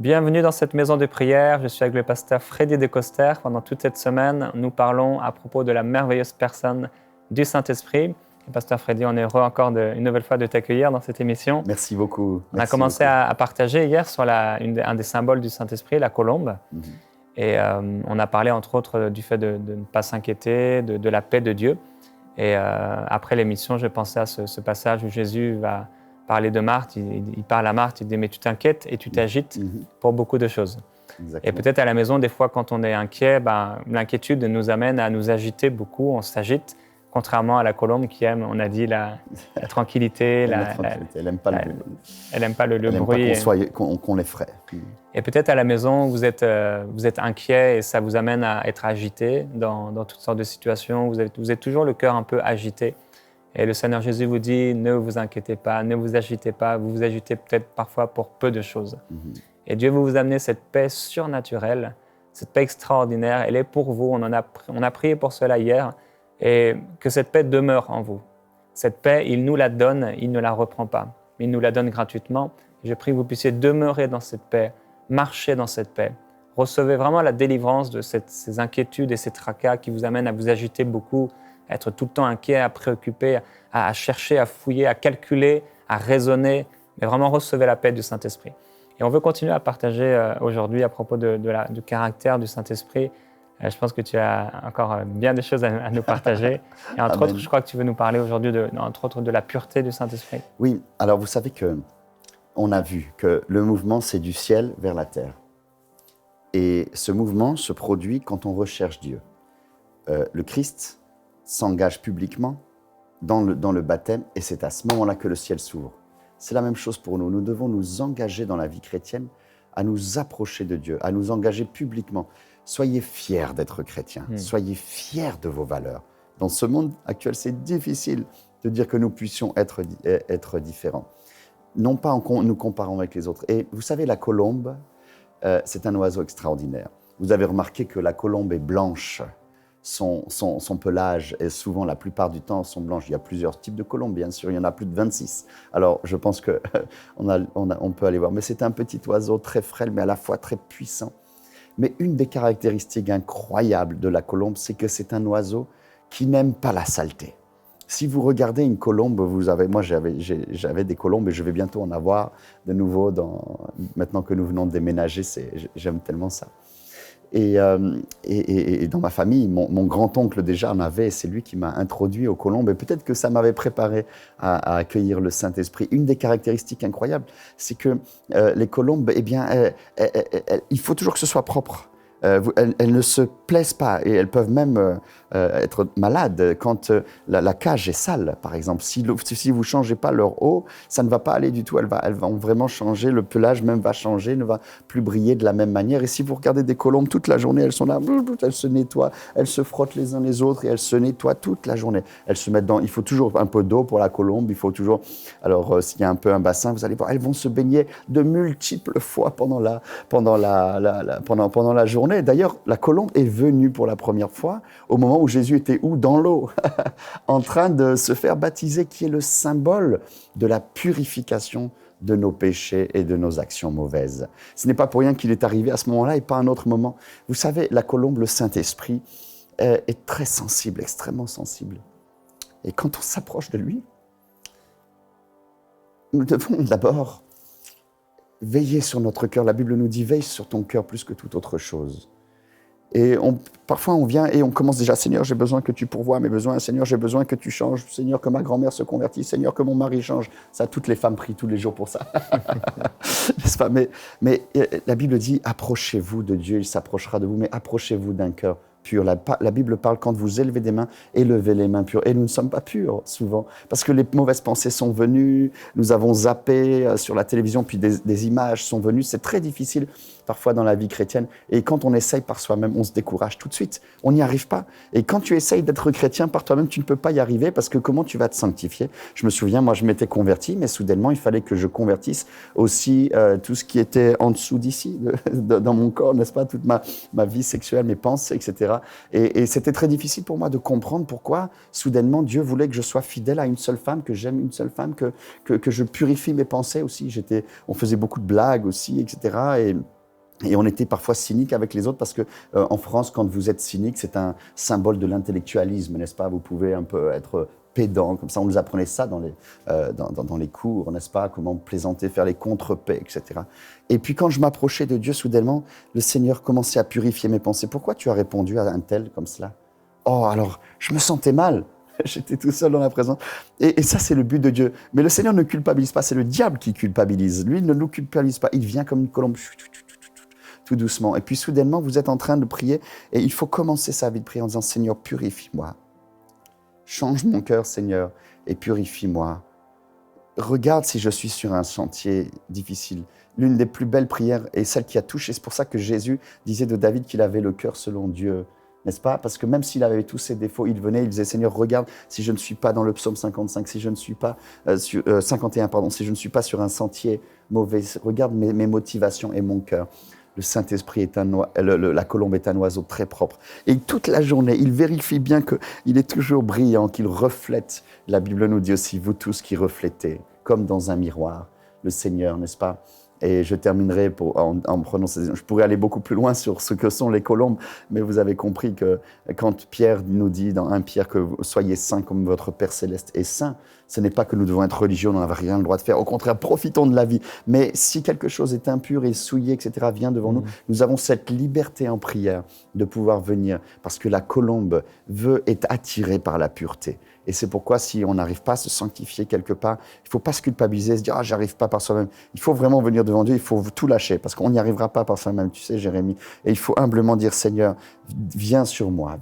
Bienvenue dans cette maison de prière. Je suis avec le pasteur Freddy Decoster. Pendant toute cette semaine, nous parlons à propos de la merveilleuse personne du Saint-Esprit. Et pasteur Freddy, on est heureux encore une nouvelle fois de t'accueillir dans cette émission. Merci beaucoup. On a commencé à partager hier sur un des symboles du Saint-Esprit, la colombe. Et on a parlé entre autres du fait de ne pas s'inquiéter, de la paix de Dieu. Et après l'émission, je pensais à ce passage où Jésus va parler de Marthe. Il parle à Marthe, il dit « mais tu t'inquiètes et tu t'agites pour beaucoup de choses ». Et peut-être à la maison, des fois, quand on est inquiet, l'inquiétude nous amène à nous agiter beaucoup, on s'agite, contrairement à la colombe qui aime, on a dit, la tranquillité. Elle n'aime pas le bruit. Qu'on l'effraie. Et peut-être à la maison, vous êtes inquiet et ça vous amène à être agité dans toutes sortes de situations. Vous êtes toujours le cœur un peu agité. Et le Seigneur Jésus vous dit, ne vous inquiétez pas, ne vous agitez pas. Vous vous agitez peut-être parfois pour peu de choses. Et Dieu veut vous amener cette paix surnaturelle, cette paix extraordinaire. Elle est pour vous. On a prié pour cela hier. Et que cette paix demeure en vous. Cette paix, il nous la donne, il ne la reprend pas. Il nous la donne gratuitement. Je prie que vous puissiez demeurer dans cette paix, marcher dans cette paix. Recevez vraiment la délivrance de ces inquiétudes et ces tracas qui vous amènent à vous agiter beaucoup, à être tout le temps inquiet, à préoccuper, à chercher, à fouiller, à calculer, à raisonner. Mais vraiment, recevez la paix du Saint-Esprit. Et on veut continuer à partager aujourd'hui à propos du caractère du Saint-Esprit. Je pense que tu as encore bien des choses à nous partager. Et entre autres, je crois que tu veux nous parler aujourd'hui, entre autres, de la pureté du Saint-Esprit. Oui, alors vous savez qu'on a vu que le mouvement, c'est du ciel vers la terre. Et ce mouvement se produit quand on recherche Dieu. Le Christ s'engage publiquement dans le baptême et c'est à ce moment-là que le ciel s'ouvre. C'est la même chose pour nous. Nous devons nous engager dans la vie chrétienne, à nous approcher de Dieu, à nous engager publiquement. Soyez fiers d'être chrétiens, soyez fiers de vos valeurs. Dans ce monde actuel, c'est difficile de dire que nous puissions être différents. Non pas en nous comparant avec les autres. Et vous savez, la colombe, c'est un oiseau extraordinaire. Vous avez remarqué que la colombe est blanche. Son pelage est souvent, la plupart du temps, sont blanches. Il y a plusieurs types de colombes, bien sûr. Il y en a plus de 26. Alors, je pense qu'on peut aller voir. Mais c'est un petit oiseau très frêle, mais à la fois très puissant. Mais une des caractéristiques incroyables de la colombe, c'est que c'est un oiseau qui n'aime pas la saleté. Si vous regardez une colombe, moi j'avais des colombes et je vais bientôt en avoir de nouveau maintenant que nous venons de déménager, j'aime tellement ça. Et dans ma famille, mon grand-oncle déjà en avait, et c'est lui qui m'a introduit aux colombes. Et peut-être que ça m'avait préparé à accueillir le Saint-Esprit. Une des caractéristiques incroyables, c'est que les colombes, il faut toujours que ce soit propre. Elles ne se plaisent pas et elles peuvent même être malades quand la cage est sale, par exemple. Si vous ne changez pas leur eau, ça ne va pas aller du tout. Elles vont vraiment changer, le pelage même va changer, ne va plus briller de la même manière. Et si vous regardez des colombes toute la journée, elles sont là, elles se nettoient, elles se frottent les uns les autres et elles se nettoient toute la journée. Elles se mettent il faut toujours un peu d'eau pour la colombe, il faut toujours... Alors, s'il y a un bassin, vous allez voir, elles vont se baigner de multiples fois pendant la journée. D'ailleurs, la colombe est venue pour la première fois au moment où Jésus était dans l'eau, en train de se faire baptiser, qui est le symbole de la purification de nos péchés et de nos actions mauvaises. Ce n'est pas pour rien qu'il est arrivé à ce moment-là et pas à un autre moment. Vous savez, la colombe, le Saint-Esprit, est très sensible, extrêmement sensible. Et quand on s'approche de lui, nous devons d'abord veiller sur notre cœur. La Bible nous dit « veille sur ton cœur plus que toute autre chose ». Et parfois, on vient et on commence déjà « Seigneur, j'ai besoin que tu pourvoies mes besoins. Seigneur, j'ai besoin que tu changes. Seigneur, que ma grand-mère se convertisse. Seigneur, que mon mari change. » Ça, toutes les femmes prient tous les jours pour ça. N'est-ce pas ? Mais la Bible dit « Approchez-vous de Dieu, il s'approchera de vous. » Mais approchez-vous d'un cœur pur. La Bible parle quand vous élevez des mains, élevez les mains pures. Et nous ne sommes pas purs, souvent, parce que les mauvaises pensées sont venues. Nous avons zappé sur la télévision, puis des images sont venues. C'est très difficile. parfois dans la vie chrétienne. Et quand on essaye par soi-même, on se décourage tout de suite. On n'y arrive pas. Et quand tu essayes d'être chrétien par toi-même, tu ne peux pas y arriver parce que comment tu vas te sanctifier? Je me souviens, moi, je m'étais converti, mais soudainement, il fallait que je convertisse aussi tout ce qui était en dessous d'ici, dans mon corps, n'est-ce pas? Toute ma vie sexuelle, mes pensées, etc. Et c'était très difficile pour moi de comprendre pourquoi, soudainement, Dieu voulait que je sois fidèle à une seule femme, que j'aime une seule femme, que je purifie mes pensées aussi. On faisait beaucoup de blagues aussi, etc. Et on était parfois cynique avec les autres parce que en France, quand vous êtes cynique, c'est un symbole de l'intellectualisme, n'est-ce pas? Vous pouvez un peu être pédant, comme ça on nous apprenait ça dans les cours, n'est-ce pas? Comment plaisanter, faire les contre-paix, etc. Et puis quand je m'approchais de Dieu, soudainement, le Seigneur commençait à purifier mes pensées. Pourquoi tu as répondu à un tel comme cela? Oh, alors, je me sentais mal. J'étais tout seul dans la présence. Et ça, c'est le but de Dieu. Mais le Seigneur ne culpabilise pas, c'est le diable qui culpabilise. Lui, il ne nous culpabilise pas. Il vient comme une colombe, tout doucement. Et puis, soudainement, vous êtes en train de prier et il faut commencer sa vie de prière en disant « Seigneur, purifie-moi. Change mon cœur, Seigneur, et purifie-moi. Regarde si je suis sur un sentier difficile. » L'une des plus belles prières est celle qui a touché. C'est pour ça que Jésus disait de David qu'il avait le cœur selon Dieu. N'est-ce pas? Parce que même s'il avait tous ses défauts, il venait, il disait « Seigneur, regarde si je ne suis pas dans le psaume 55, si je ne suis pas 51, pardon, si je ne suis pas sur un sentier mauvais. Regarde mes motivations et mon cœur. » Le Saint-Esprit est la colombe est un oiseau très propre. Et toute la journée, il vérifie bien qu'il est toujours brillant, qu'il reflète. La Bible nous dit aussi, vous tous qui reflétez, comme dans un miroir, le Seigneur, n'est-ce pas? Et je terminerai en prenant je pourrais aller beaucoup plus loin sur ce que sont les colombes, mais vous avez compris que quand Pierre nous dit dans 1 Pierre que vous soyez saints comme votre Père Céleste est saint, ce n'est pas que nous devons être religieux, on n'en a rien le droit de faire. Au contraire, profitons de la vie. Mais si quelque chose est impur et souillé, etc., vient devant nous, nous avons cette liberté en prière de pouvoir venir parce que la colombe est attirée par la pureté. Et c'est pourquoi, si on n'arrive pas à se sanctifier quelque part, il ne faut pas se culpabiliser, se dire « Ah, j'arrive pas par soi-même ». Il faut vraiment venir devant Dieu, il faut tout lâcher, parce qu'on n'y arrivera pas par soi-même, tu sais, Jérémie. Et il faut humblement dire « Seigneur, viens sur moi,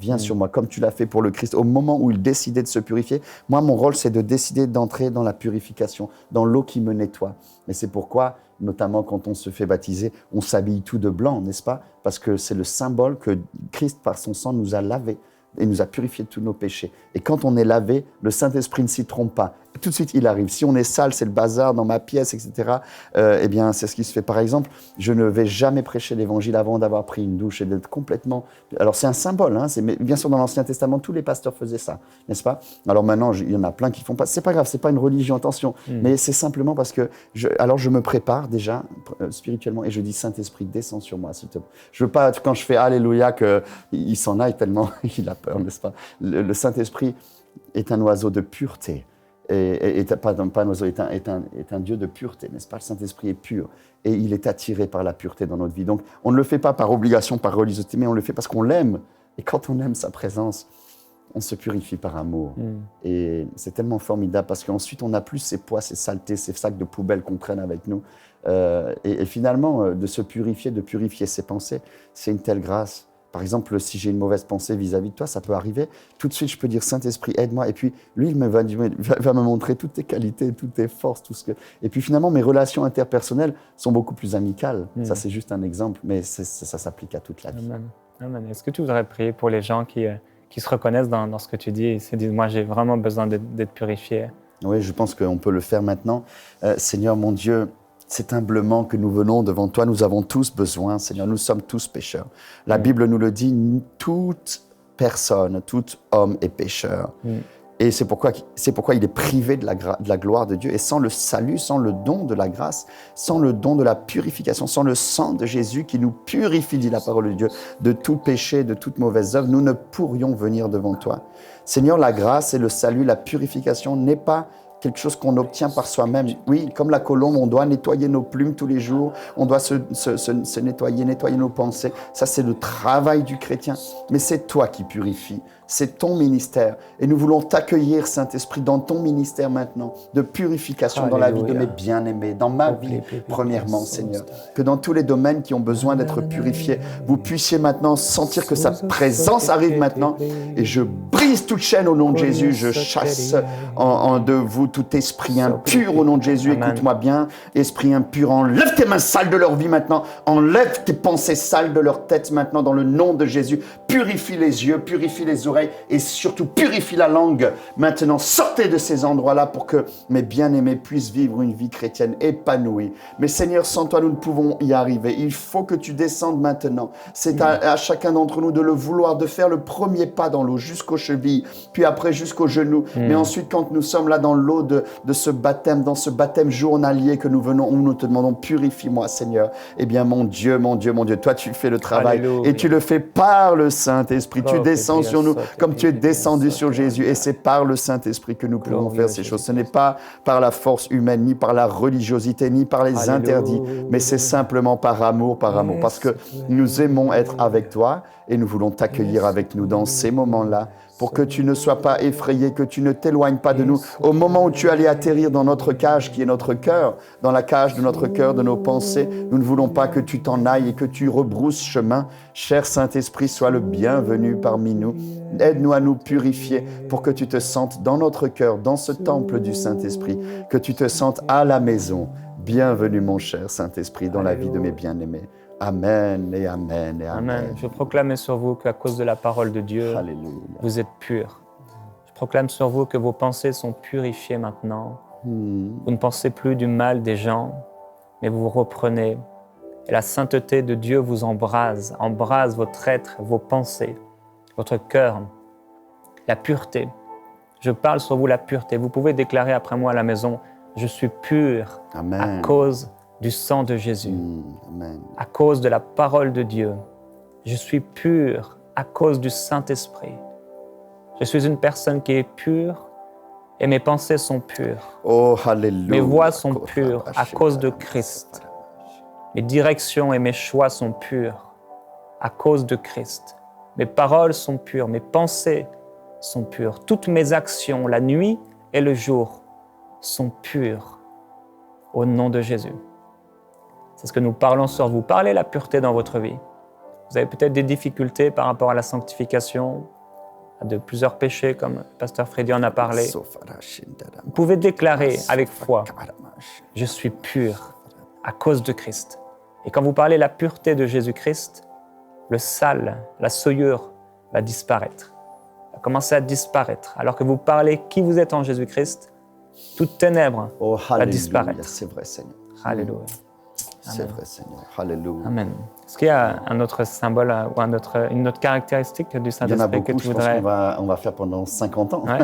comme tu l'as fait pour le Christ. » Au moment où il décidait de se purifier, moi, mon rôle, c'est de décider d'entrer dans la purification, dans l'eau qui me nettoie. Et c'est pourquoi, notamment quand on se fait baptiser, on s'habille tout de blanc, n'est-ce pas? Parce que c'est le symbole que Christ, par son sang, nous a lavés et nous a purifié de tous nos péchés. Et quand on est lavé, le Saint-Esprit ne s'y trompe pas. Tout de suite, il arrive. Si on est sale, c'est le bazar dans ma pièce, etc. Eh bien, c'est ce qui se fait. Par exemple, je ne vais jamais prêcher l'Évangile avant d'avoir pris une douche et d'être complètement... Alors, c'est un symbole. Hein, bien sûr, dans l'Ancien Testament, tous les pasteurs faisaient ça, n'est-ce pas? Alors maintenant, il y en a plein qui font pas. C'est pas grave, c'est pas une religion, attention. Mais c'est simplement parce que... Alors, je me prépare déjà spirituellement et je dis, Saint-Esprit, descends sur moi, s'il te plaît. Je veux pas, quand je fais Alléluia, qu'il s'en aille tellement il a peur, n'est-ce pas? Le Saint-Esprit est un oiseau de pureté. Pas un oiseau, est un Dieu de pureté, n'est-ce pas? Le Saint-Esprit est pur et il est attiré par la pureté dans notre vie. Donc, on ne le fait pas par obligation, par religiosité, mais on le fait parce qu'on l'aime. Et quand on aime sa présence, on se purifie par amour. Et c'est tellement formidable parce qu'ensuite, on n'a plus ces poids, ces saletés, ces sacs de poubelle qu'on traîne avec nous. Et finalement, de se purifier, de purifier ses pensées, c'est une telle grâce. Par exemple, si j'ai une mauvaise pensée vis-à-vis de toi, ça peut arriver. Tout de suite, je peux dire « Saint-Esprit, aide-moi ». Et puis, lui, il va me montrer toutes tes qualités, toutes tes forces, tout ce que... Et puis, finalement, mes relations interpersonnelles sont beaucoup plus amicales. Ça, c'est juste un exemple, mais ça s'applique à toute la vie. Amen. Amen. Est-ce que tu voudrais prier pour les gens qui se reconnaissent dans ce que tu dis et se disent « Moi, j'ai vraiment besoin d'être purifié ». Oui, je pense qu'on peut le faire maintenant. Seigneur, mon Dieu, c'est humblement que nous venons devant toi. Nous avons tous besoin, Seigneur. Nous sommes tous pécheurs. La Bible nous le dit, toute personne, tout homme est pécheur. Et c'est pourquoi il est privé de la gloire de Dieu. Et sans le salut, sans le don de la grâce, sans le don de la purification, sans le sang de Jésus qui nous purifie, dit la parole de Dieu, de tout péché, de toute mauvaise œuvre, nous ne pourrions venir devant toi. Seigneur, la grâce et le salut, la purification n'est pas quelque chose qu'on obtient par soi-même. Oui, comme la colombe, on doit nettoyer nos plumes tous les jours, on doit se nettoyer nos pensées. Ça, c'est le travail du chrétien. Mais c'est toi qui purifies. C'est ton ministère. Et nous voulons t'accueillir, Saint-Esprit, dans ton ministère maintenant, de purification dans la vie de mes bien-aimés, dans ma vie, premièrement, Seigneur. Que dans tous les domaines qui ont besoin d'être purifiés, vous puissiez maintenant sentir que sa présence arrive maintenant. Et je brise toute chaîne au nom de Jésus. Je chasse de vous tout esprit impur au nom de Jésus. Amen. Écoute-moi bien, esprit impur, enlève tes mains sales de leur vie maintenant, enlève tes pensées sales de leur tête maintenant dans le nom de Jésus. Purifie les yeux, purifie les oreilles et surtout purifie la langue. Maintenant, sortez de ces endroits-là pour que mes bien-aimés puissent vivre une vie chrétienne épanouie. Mais Seigneur, sans toi, nous ne pouvons y arriver. Il faut que tu descendes maintenant. C'est à chacun d'entre nous de le vouloir, de faire le premier pas dans l'eau jusqu'aux chevilles, puis après jusqu'aux genoux. Mais ensuite, quand nous sommes là dans l'eau de ce baptême, dans ce baptême journalier que nous venons, où nous te demandons, purifie-moi, Seigneur. Eh bien, mon Dieu, mon Dieu, mon Dieu, toi, tu fais le travail. Alléluia. Et tu le fais par le Saint-Esprit. Tu descends sur nous comme tu es descendu sur Jésus. Et c'est par le Saint-Esprit que nous pouvons faire ces choses. Ce n'est pas par la force humaine, ni par la religiosité, ni par les interdits, mais c'est simplement par amour, parce que nous aimons être avec toi et nous voulons t'accueillir avec nous dans ces moments-là pour que tu ne sois pas effrayé, que tu ne t'éloignes pas de nous. Au moment où tu allais atterrir dans notre cage qui est notre cœur, dans la cage de notre cœur, de nos pensées, nous ne voulons pas que tu t'en ailles et que tu rebrousses chemin. Cher Saint-Esprit, sois le bienvenu parmi nous. Aide-nous à nous purifier pour que tu te sentes dans notre cœur, dans ce temple du Saint-Esprit, que tu te sentes à la maison. Bienvenue, mon cher Saint-Esprit, dans la vie de mes bien-aimés. Amen et amen et amen. Amen. Je proclame sur vous qu'à cause de la parole de Dieu, Alléluia. vous êtes purs. Je proclame sur vous que vos pensées sont purifiées maintenant. Vous ne pensez plus du mal des gens, mais vous vous reprenez. Et la sainteté de Dieu vous embrase votre être, vos pensées, votre cœur, la pureté. Je parle sur vous la pureté. Vous pouvez déclarer après moi à la maison, je suis pur Amen. à cause du sang de Jésus, Amen. à cause de la parole de Dieu. Je suis pur à cause du Saint-Esprit. Je suis une personne qui est pure et mes pensées sont pures. Oh, alléluia. Mes voies sont pures à cause de Christ. Mes directions et mes choix sont purs à cause de Christ. Mes paroles sont pures, mes pensées sont pures. Toutes mes actions, la nuit et le jour, sont pures au nom de Jésus. C'est ce que nous parlons sur vous. Parlez la pureté dans votre vie. Vous avez peut-être des difficultés par rapport à la sanctification, à de plusieurs péchés, comme le pasteur Freddy en a parlé. Vous pouvez déclarer avec foi, je suis pur à cause de Christ. Et quand vous parlez la pureté de Jésus-Christ, le sale, la souillure va disparaître, va commencer à disparaître. Alors que vous parlez qui vous êtes en Jésus-Christ, toute ténèbre va disparaître. C'est vrai, Seigneur. Alléluia. C'est vrai, Seigneur. Alléluia. Amen. Est-ce qu'il y a un autre symbole ou une autre caractéristique du Il y en a Saint-Esprit que beaucoup, tu je pense voudrais... qu'on va faire pendant 50 ans. Ouais.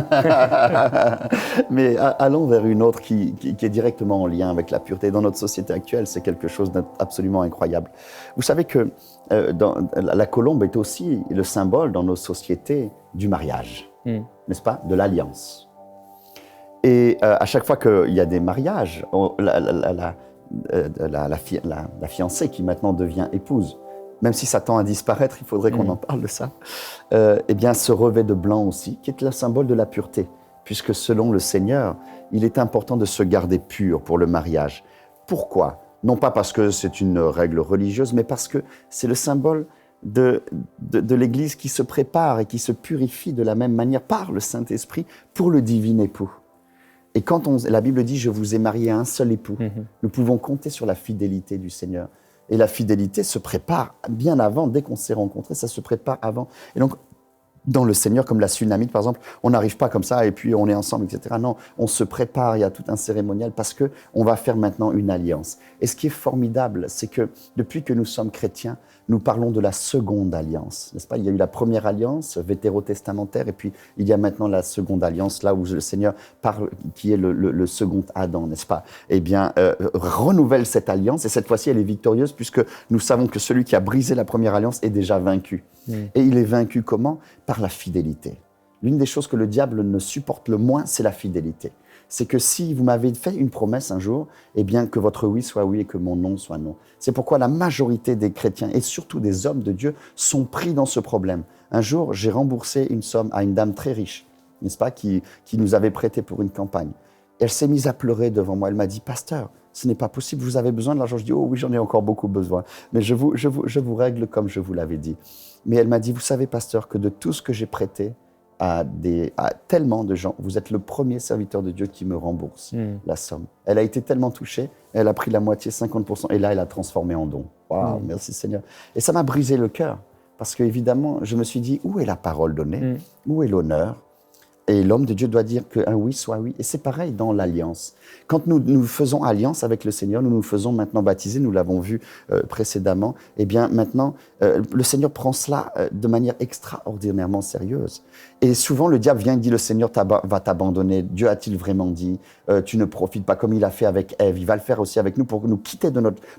Mais allons vers une autre qui est directement en lien avec la pureté. Dans notre société actuelle, c'est quelque chose d'absolument incroyable. Vous savez que la colombe est aussi le symbole dans nos sociétés du mariage, n'est-ce pas? De l'alliance. Et à chaque fois qu'il y a des mariages, la fiancée qui maintenant devient épouse, même si ça tend à disparaître, il faudrait qu'on en parle de ça, eh bien, se revêt de blanc aussi, qui est le symbole de la pureté, puisque selon le Seigneur, il est important de se garder pur pour le mariage. Pourquoi? Non pas parce que c'est une règle religieuse, mais parce que c'est le symbole de l'Église qui se prépare et qui se purifie de la même manière par le Saint-Esprit pour le divin époux. Et quand la Bible dit « Je vous ai marié à un seul époux », nous pouvons compter sur la fidélité du Seigneur. Et la fidélité se prépare bien avant, dès qu'on s'est rencontrés, ça se prépare avant. Et donc, dans le Seigneur, comme la Sunamite, par exemple, on n'arrive pas comme ça et puis on est ensemble, etc. Non, on se prépare, il y a tout un cérémonial parce qu'on va faire maintenant une alliance. Et ce qui est formidable, c'est que depuis que nous sommes chrétiens, nous parlons de la seconde alliance, n'est-ce pas? Il y a eu la première alliance vétérotestamentaire et puis il y a maintenant la seconde alliance, là où le Seigneur parle, qui est le second Adam, n'est-ce pas? Eh bien, renouvelle cette alliance et cette fois-ci, elle est victorieuse puisque nous savons que celui qui a brisé la première alliance est déjà vaincu. Et il est vaincu comment? Par la fidélité. L'une des choses que le diable ne supporte le moins, c'est la fidélité. C'est que si vous m'avez fait une promesse un jour, eh bien que votre oui soit oui et que mon non soit non. C'est pourquoi la majorité des chrétiens et surtout des hommes de Dieu sont pris dans ce problème. Un jour, j'ai remboursé une somme à une dame très riche, n'est-ce pas, qui nous avait prêté pour une campagne. Elle s'est mise à pleurer devant moi. Elle m'a dit, pasteur, ce n'est pas possible, vous avez besoin de l'argent. Je dis, oh oui, j'en ai encore beaucoup besoin, mais je vous règle comme je vous l'avais dit. Mais elle m'a dit, vous savez, pasteur, que de tout ce que j'ai prêté, à tellement de gens. Vous êtes le premier serviteur de Dieu qui me rembourse la somme. Elle a été tellement touchée, elle a pris la moitié, 50%, et là, elle a transformé en don. Waouh, merci Seigneur. Et ça m'a brisé le cœur, parce qu'évidemment, je me suis dit, où est la parole donnée? Où est l'honneur? Et l'homme de Dieu doit dire qu'un oui soit oui. Et c'est pareil dans l'alliance. Quand nous faisons alliance avec le Seigneur, nous nous faisons maintenant baptiser, nous l'avons vu précédemment, eh bien maintenant, le Seigneur prend cela de manière extraordinairement sérieuse. Et souvent, le diable vient et dit, le Seigneur va t'abandonner. Dieu a-t-il vraiment dit? Tu ne profites pas comme il a fait avec Ève. Il va le faire aussi avec nous pour nous quitter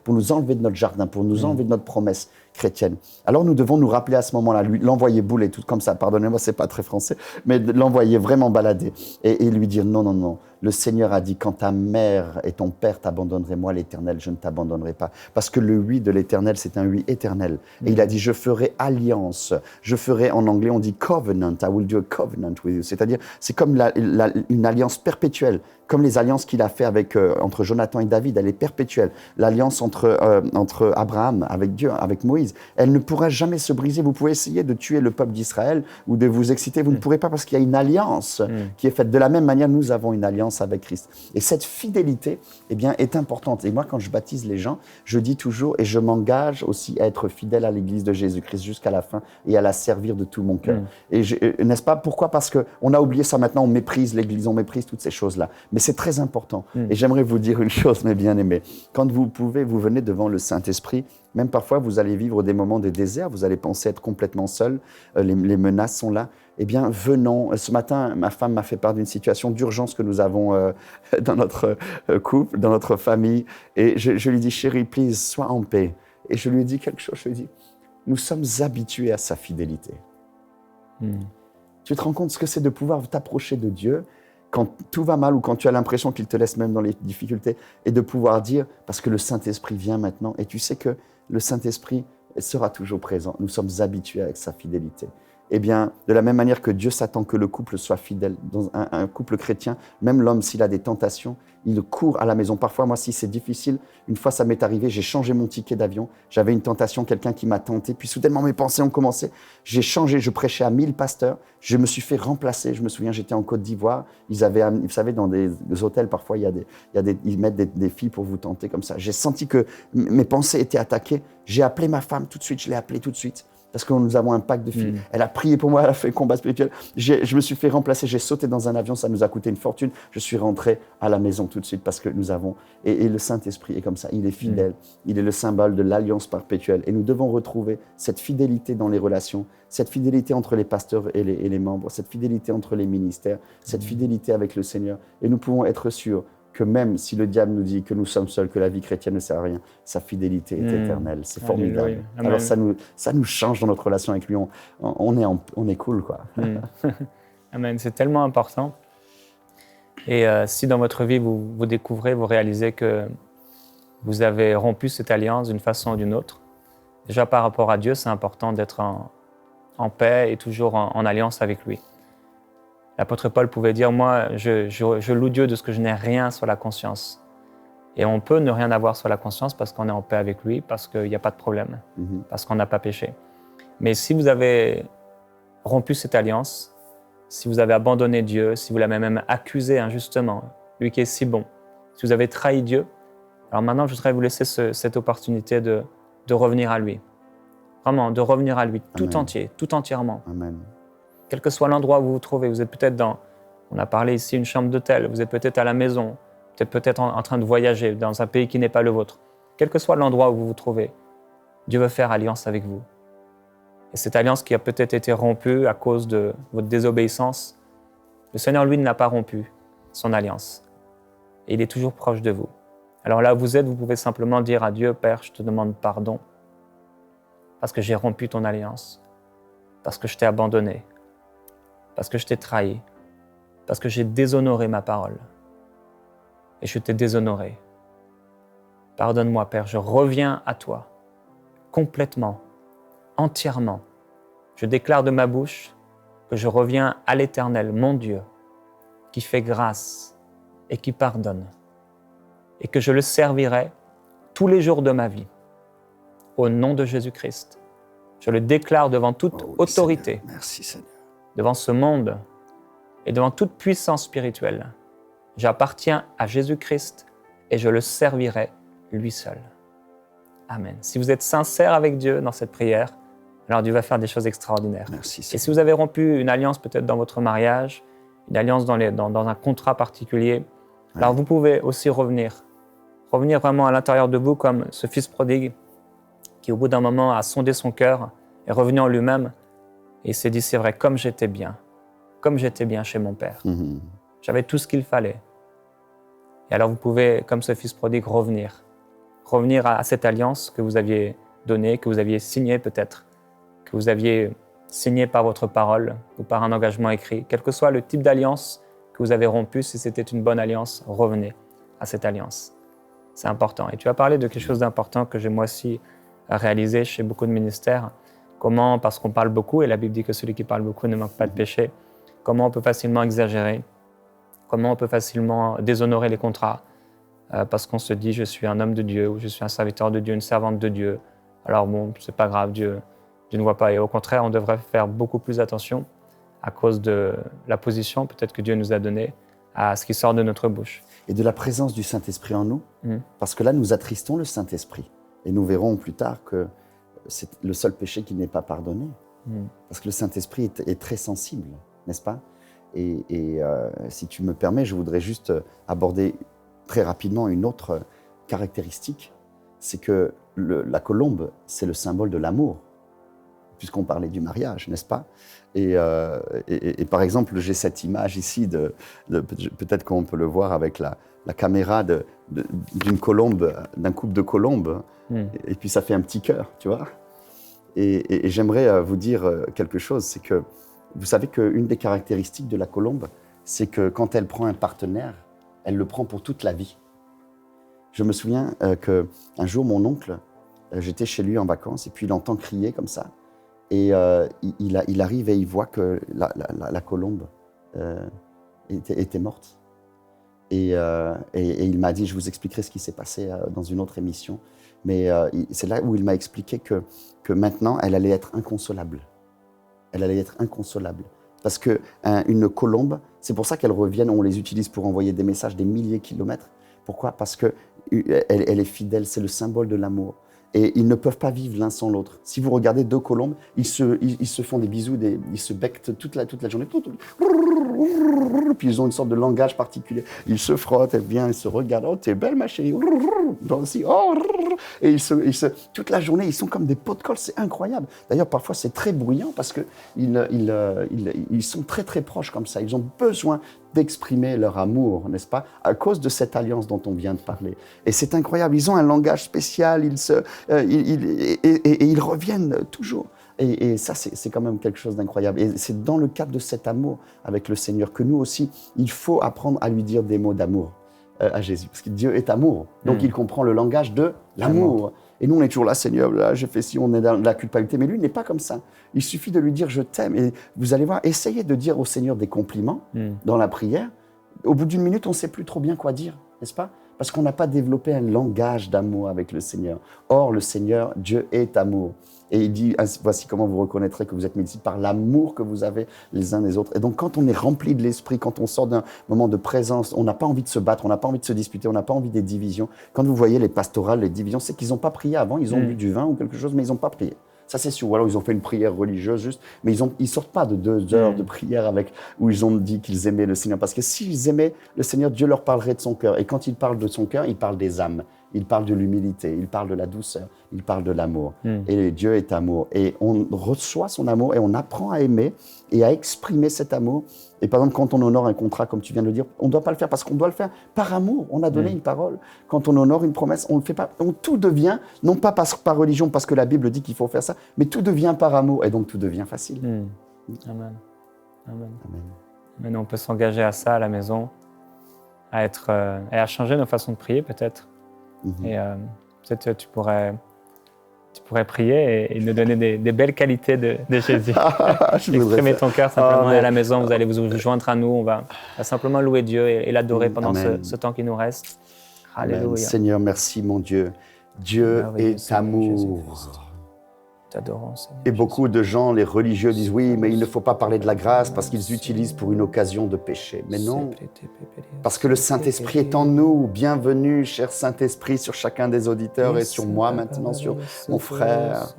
pour nous enlever de notre jardin, pour nous enlever de notre promesse chrétienne. Alors nous devons nous rappeler à ce moment-là, lui l'envoyer bouler, tout comme ça, pardonnez-moi, c'est pas très français, mais l'envoyer vraiment balader et lui dire non, non, non. Le Seigneur a dit, quand ta mère et ton père t'abandonneraient, moi l'Éternel, je ne t'abandonnerai pas. Parce que le oui de l'Éternel, c'est un oui éternel. Et il a dit, je ferai alliance. Je ferai, en anglais, on dit covenant. I will do a covenant with you. C'est-à-dire, c'est comme une alliance perpétuelle. Comme les alliances qu'il a fait entre Jonathan et David, elle est perpétuelle. L'alliance entre Abraham avec Dieu, avec Moïse, elle ne pourra jamais se briser. Vous pouvez essayer de tuer le peuple d'Israël ou de vous exciter, vous ne pourrez pas parce qu'il y a une alliance qui est faite. De la même manière, nous avons une alliance avec Christ. Et cette fidélité, eh bien, est importante. Et moi, quand je baptise les gens, je dis toujours, et je m'engage aussi à être fidèle à l'Église de Jésus-Christ jusqu'à la fin et à la servir de tout mon cœur. Et n'est-ce pas? Pourquoi? Parce qu'on a oublié ça maintenant, on méprise l'Église, on méprise toutes ces choses-là. Mais c'est très important. Et j'aimerais vous dire une chose, mes bien-aimés. Quand vous venez devant le Saint-Esprit, même parfois, vous allez vivre des moments de désert, vous allez penser être complètement seul, les menaces sont là. Eh bien, venons. Ce matin, ma femme m'a fait part d'une situation d'urgence que nous avons dans notre couple, dans notre famille. Et je lui dis, chérie, please, sois en paix. Et je lui ai dit quelque chose, je lui ai dit, nous sommes habitués à sa fidélité. Tu te rends compte ce que c'est de pouvoir t'approcher de Dieu quand tout va mal ou quand tu as l'impression qu'il te laisse même dans les difficultés et de pouvoir dire, parce que le Saint-Esprit vient maintenant, et tu sais que le Saint-Esprit sera toujours présent. Nous sommes habitués avec sa fidélité. Eh bien, de la même manière que Dieu s'attend que le couple soit fidèle, dans un couple chrétien, même l'homme, s'il a des tentations, il court à la maison. Parfois, moi, si c'est difficile, une fois ça m'est arrivé, j'ai changé mon ticket d'avion, j'avais une tentation, quelqu'un qui m'a tenté, puis soudainement mes pensées ont commencé, j'ai changé, je prêchais à 1000 pasteurs, je me suis fait remplacer, je me souviens, j'étais en Côte d'Ivoire, ils avaient, vous savez, dans des hôtels, parfois, ils mettent des filles pour vous tenter comme ça. J'ai senti que mes pensées étaient attaquées, j'ai appelé ma femme tout de suite, je l'ai appelée tout de suite, parce que nous avons un pacte de filles. Elle a prié pour moi, elle a fait le combat spirituel. Je me suis fait remplacer, j'ai sauté dans un avion, ça nous a coûté une fortune. Je suis rentré à la maison tout de suite parce que nous avons... Et le Saint-Esprit est comme ça, il est fidèle. Il est le symbole de l'alliance perpétuelle. Et nous devons retrouver cette fidélité dans les relations, cette fidélité entre les pasteurs et les membres, cette fidélité entre les ministères, cette fidélité avec le Seigneur. Et nous pouvons être sûrs que même si le diable nous dit que nous sommes seuls, que la vie chrétienne ne sert à rien, sa fidélité est éternelle. C'est formidable. Alors ça nous change dans notre relation avec lui. On est cool, quoi. Amen. C'est tellement important. Et si dans votre vie, vous découvrez, vous réalisez que vous avez rompu cette alliance d'une façon ou d'une autre, déjà par rapport à Dieu, c'est important d'être en paix et toujours en alliance avec lui. L'apôtre Paul pouvait dire, moi, je loue Dieu de ce que je n'ai rien sur la conscience. Et on peut ne rien avoir sur la conscience parce qu'on est en paix avec lui, parce qu'il n'y a pas de problème, parce qu'on n'a pas péché. Mais si vous avez rompu cette alliance, si vous avez abandonné Dieu, si vous l'avez même accusé injustement, lui qui est si bon, si vous avez trahi Dieu, alors maintenant, je voudrais vous laisser cette opportunité de revenir à lui. Vraiment, de revenir à lui tout entier, tout entièrement. Amen. Quel que soit l'endroit où vous vous trouvez, vous êtes peut-être on a parlé ici, une chambre d'hôtel, vous êtes peut-être à la maison, vous êtes peut-être en train de voyager dans un pays qui n'est pas le vôtre. Quel que soit l'endroit où vous vous trouvez, Dieu veut faire alliance avec vous. Et cette alliance qui a peut-être été rompue à cause de votre désobéissance, le Seigneur, lui, ne l'a pas rompu, son alliance. Et il est toujours proche de vous. Alors là où vous êtes, vous pouvez simplement dire à Dieu, Père, je te demande pardon parce que j'ai rompu ton alliance, parce que je t'ai abandonné, parce que je t'ai trahi, parce que j'ai déshonoré ma parole. Et je t'ai déshonoré. Pardonne-moi, Père, je reviens à toi, complètement, entièrement. Je déclare de ma bouche que je reviens à l'Éternel, mon Dieu, qui fait grâce et qui pardonne, et que je le servirai tous les jours de ma vie. Au nom de Jésus-Christ, je le déclare devant toute autorité. Seigneur. Merci, Seigneur. devant ce monde et devant toute puissance spirituelle. J'appartiens à Jésus-Christ et je le servirai lui seul. Amen. Si vous êtes sincère avec Dieu dans cette prière, alors Dieu va faire des choses extraordinaires. Merci, Et Seigneur. si vous avez rompu une alliance peut-être dans votre mariage, une alliance dans un contrat particulier, alors vous pouvez aussi revenir vraiment à l'intérieur de vous comme ce fils prodigue qui au bout d'un moment a sondé son cœur, est revenu en lui-même et il s'est dit c'est vrai, comme j'étais bien chez mon père. J'avais tout ce qu'il fallait. Et alors vous pouvez, comme ce fils prodigue, revenir à cette alliance que vous aviez donnée, que vous aviez signée peut-être, que vous aviez signée par votre parole ou par un engagement écrit. Quel que soit le type d'alliance que vous avez rompu, si c'était une bonne alliance, revenez à cette alliance. C'est important. Et tu as parlé de quelque chose d'important que j'ai moi aussi réalisé chez beaucoup de ministères. Comment, parce qu'on parle beaucoup, et la Bible dit que celui qui parle beaucoup ne manque pas de péché, comment on peut facilement exagérer, comment on peut facilement déshonorer les contrats, parce qu'on se dit je suis un homme de Dieu, ou je suis un serviteur de Dieu, une servante de Dieu. Alors bon, c'est pas grave, Dieu ne voit pas. Et au contraire, on devrait faire beaucoup plus attention à cause de la position peut-être que Dieu nous a donnée à ce qui sort de notre bouche. Et de la présence du Saint-Esprit en nous, parce que là, nous attristons le Saint-Esprit. Et nous verrons plus tard que c'est le seul péché qui n'est pas pardonné. Parce que le Saint-Esprit est très sensible, n'est-ce pas? Et si tu me permets, je voudrais juste aborder très rapidement une autre caractéristique. C'est que la colombe, c'est le symbole de l'amour, puisqu'on parlait du mariage, n'est-ce pas? Et par exemple, j'ai cette image ici, peut-être qu'on peut le voir avec la caméra d'une colombe, d'un couple de colombes, et puis ça fait un petit cœur, tu vois. Et j'aimerais vous dire quelque chose, c'est que vous savez qu'une des caractéristiques de la colombe, c'est que quand elle prend un partenaire, elle le prend pour toute la vie. Je me souviens qu'un jour, mon oncle, j'étais chez lui en vacances, et puis il entend crier comme ça. Et il arrive et il voit que la colombe était morte. Et il m'a dit, je vous expliquerai ce qui s'est passé dans une autre émission, mais c'est là où il m'a expliqué que maintenant, elle allait être inconsolable. Elle allait être inconsolable. Parce qu'une colombe, c'est pour ça qu'elles reviennent, on les utilise pour envoyer des messages des milliers de kilomètres. Pourquoi? Parce qu'elle est fidèle, c'est le symbole de l'amour. Et ils ne peuvent pas vivre l'un sans l'autre. Si vous regardez deux colombes, ils se font des bisous, ils se becquent toute la journée. Puis ils ont une sorte de langage particulier. Ils se frottent, elle vient, ils se regardent. Oh, t'es belle ma chérie. Toi aussi. Oh. Et toute la journée, ils sont comme des pots de colle. C'est incroyable. D'ailleurs, parfois, c'est très bruyant parce qu'ils sont très, très proches comme ça. Ils ont besoin d'exprimer leur amour, n'est-ce pas, à cause de cette alliance dont on vient de parler. Et c'est incroyable. Ils ont un langage spécial. Et ils reviennent toujours. Et ça, c'est quand même quelque chose d'incroyable. Et c'est dans le cadre de cet amour avec le Seigneur que nous aussi, il faut apprendre à lui dire des mots d'amour à Jésus. Parce que Dieu est amour. Donc, il comprend le langage de l'amour. Et nous, on est toujours là, Seigneur, là, j'ai fait ci, on est dans la culpabilité. Mais lui, il n'est pas comme ça. Il suffit de lui dire « je t'aime ». Et vous allez voir, essayez de dire au Seigneur des compliments dans la prière. Au bout d'une minute, on ne sait plus trop bien quoi dire, n'est-ce pas? Parce qu'on n'a pas développé un langage d'amour avec le Seigneur. Or, le Seigneur, Dieu est amour. Et il dit, voici comment vous reconnaîtrez que vous êtes médecins, par l'amour que vous avez les uns les autres. Et donc, quand on est rempli de l'esprit, quand on sort d'un moment de présence, on n'a pas envie de se battre, on n'a pas envie de se disputer, on n'a pas envie des divisions. Quand vous voyez les pastorales, les divisions, c'est qu'ils n'ont pas prié avant, ils ont bu du vin ou quelque chose, mais ils n'ont pas prié. Ça, c'est sûr. Ou alors, ils ont fait une prière religieuse juste, mais ils ne sortent pas de 2 heures de prière où ils ont dit qu'ils aimaient le Seigneur. Parce que s'ils aimaient le Seigneur, Dieu leur parlerait de son cœur. Et quand il parle de son cœur, il parle des âmes. Il parle de l'humilité, il parle de la douceur, il parle de l'amour. Et Dieu est amour. Et on reçoit son amour et on apprend à aimer et à exprimer cet amour. Et par exemple, quand on honore un contrat, comme tu viens de le dire, on ne doit pas le faire parce qu'on doit le faire par amour. On a donné une parole. Quand on honore une promesse, on ne le fait pas. Donc tout devient, non pas par religion, parce que la Bible dit qu'il faut faire ça, mais tout devient par amour. Et donc tout devient facile. Amen. Amen. Maintenant, on peut s'engager à ça à la maison, et à changer nos façons de prier peut-être. Et peut-être tu pourrais prier et nous donner des belles qualités de Jésus. Exprimer ton cœur simplement à la maison. Vous allez vous joindre à nous. On va simplement louer Dieu et l'adorer pendant ce temps qui nous reste. Alléluia. Seigneur, merci mon Dieu. Dieu est amour. t'adorons, Seigneur. Et beaucoup de gens, les religieux, disent oui, mais il ne faut pas parler de la grâce parce qu'ils utilisent pour une occasion de péché. Mais non, parce que le Saint-Esprit est en nous. Bienvenue, cher Saint-Esprit, sur chacun des auditeurs et sur moi maintenant, sur mon frère.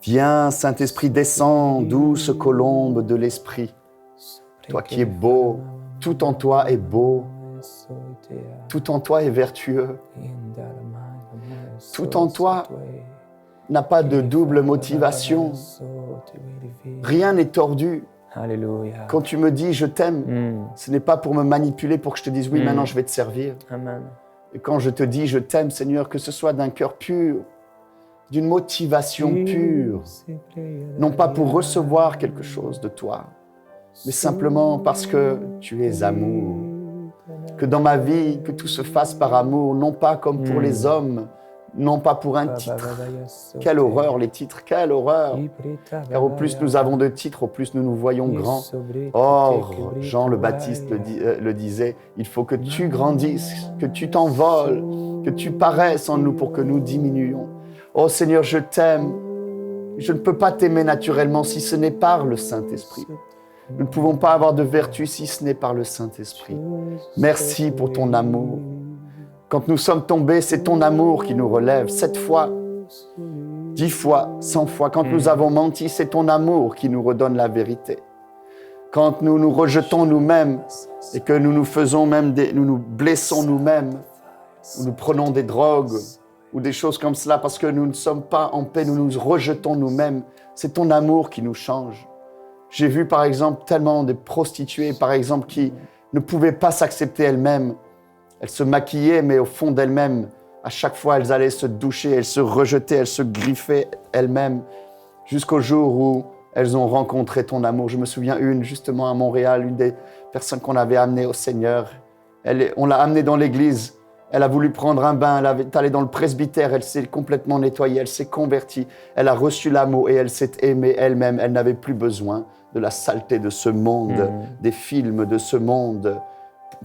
Viens, Saint-Esprit, descends, douce colombe de l'Esprit. Toi qui es beau, tout en toi est beau, tout en toi est vertueux, tout en toi n'a pas de double motivation. Rien n'est tordu. Alléluia. Quand tu me dis « je t'aime », ce n'est pas pour me manipuler, pour que je te dise « oui, maintenant je vais te servir ». Amen. Et quand je te dis « je t'aime, Seigneur », que ce soit d'un cœur pur, d'une motivation pure, non pas pour recevoir quelque chose de toi, mais simplement parce que tu es amour. Que dans ma vie, que tout se fasse par amour, non pas comme pour les hommes, non pas pour un titre. Quelle horreur les titres, quelle horreur! Car au plus nous avons de titres, au plus nous nous voyons grands. Or, Jean le Baptiste le disait, il faut que tu grandisses, que tu t'envoles, que tu paraisses en nous pour que nous diminuions. Oh Seigneur, je t'aime. Je ne peux pas t'aimer naturellement si ce n'est par le Saint-Esprit. Nous ne pouvons pas avoir de vertu si ce n'est par le Saint-Esprit. Merci pour ton amour. Quand nous sommes tombés, c'est ton amour qui nous relève. 7 fois, 10 fois, 100 fois. Quand nous avons menti, c'est ton amour qui nous redonne la vérité. Quand nous nous rejetons nous-mêmes et que nous nous faisons même nous nous blessons nous-mêmes, ou nous prenons des drogues ou des choses comme cela parce que nous ne sommes pas en paix, nous nous rejetons nous-mêmes. C'est ton amour qui nous change. J'ai vu par exemple tellement de prostituées, par exemple, qui ne pouvaient pas s'accepter elles-mêmes. Elles se maquillaient, mais au fond d'elles-mêmes, à chaque fois, elles allaient se doucher, elles se rejetaient, elles se griffaient elles-mêmes, jusqu'au jour où elles ont rencontré ton amour. Je me souviens justement à Montréal, une des personnes qu'on avait amenée au Seigneur. On l'a amenée dans l'église. Elle a voulu prendre un bain, elle est allée dans le presbytère, elle s'est complètement nettoyée, elle s'est convertie, elle a reçu l'amour et elle s'est aimée elle-même. Elle n'avait plus besoin de la saleté de ce monde, des films de ce monde,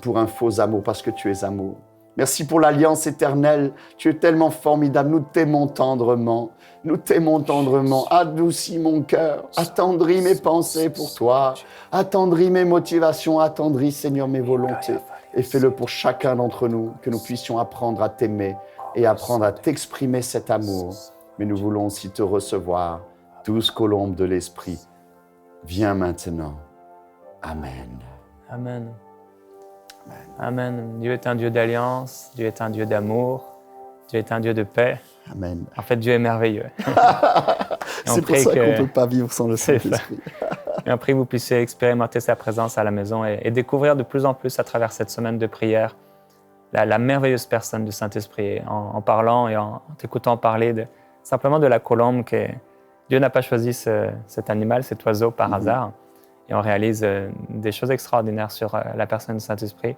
pour un faux amour, parce que tu es amour. Merci pour l'alliance éternelle. Tu es tellement formidable. Nous t'aimons tendrement. Nous t'aimons tendrement. Adoucis mon cœur. Attendris mes pensées pour toi. Attendris mes motivations. Attendris, Seigneur, mes volontés. Et fais-le pour chacun d'entre nous, que nous puissions apprendre à t'aimer et apprendre à t'exprimer cet amour. Mais nous voulons aussi te recevoir, douce colombe de l'Esprit. Viens maintenant. Amen. Amen. Amen. Dieu est un Dieu d'alliance, Dieu est un Dieu d'amour, Dieu est un Dieu de paix. Amen. En fait, Dieu est merveilleux. C'est pour ça qu'on ne peut pas vivre sans le Saint-Esprit. Et on prie que vous puissiez expérimenter sa présence à la maison et découvrir de plus en plus à travers cette semaine de prière la merveilleuse personne du Saint-Esprit. En parlant et en t'écoutant parler simplement de la colombe, Dieu n'a pas choisi cet animal, cet oiseau par hasard. Et on réalise des choses extraordinaires sur la personne du Saint-Esprit.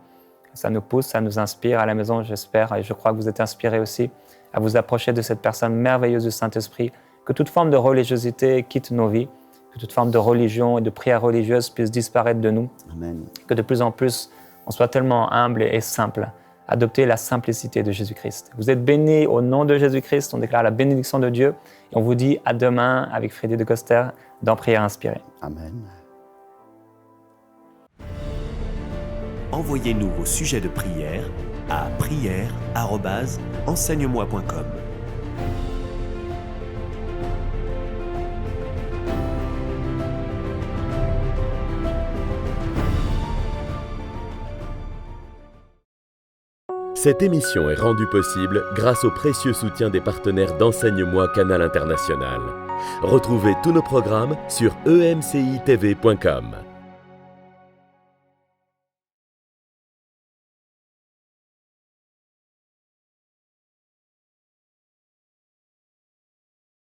Ça nous pousse, ça nous inspire à la maison, j'espère, et je crois que vous êtes inspirés aussi à vous approcher de cette personne merveilleuse du Saint-Esprit, que toute forme de religiosité quitte nos vies, que toute forme de religion et de prière religieuse puisse disparaître de nous. Amen. Que de plus en plus, on soit tellement humble et simple, adopter la simplicité de Jésus-Christ. Vous êtes bénis au nom de Jésus-Christ, on déclare la bénédiction de Dieu, et on vous dit à demain avec Frédéric de Coster dans Prière inspirée. Amen. Envoyez-nous vos sujets de prière à prière@enseigne-moi.com. Cette émission est rendue possible grâce au précieux soutien des partenaires d'Enseigne-moi Canal International. Retrouvez tous nos programmes sur emcitv.com.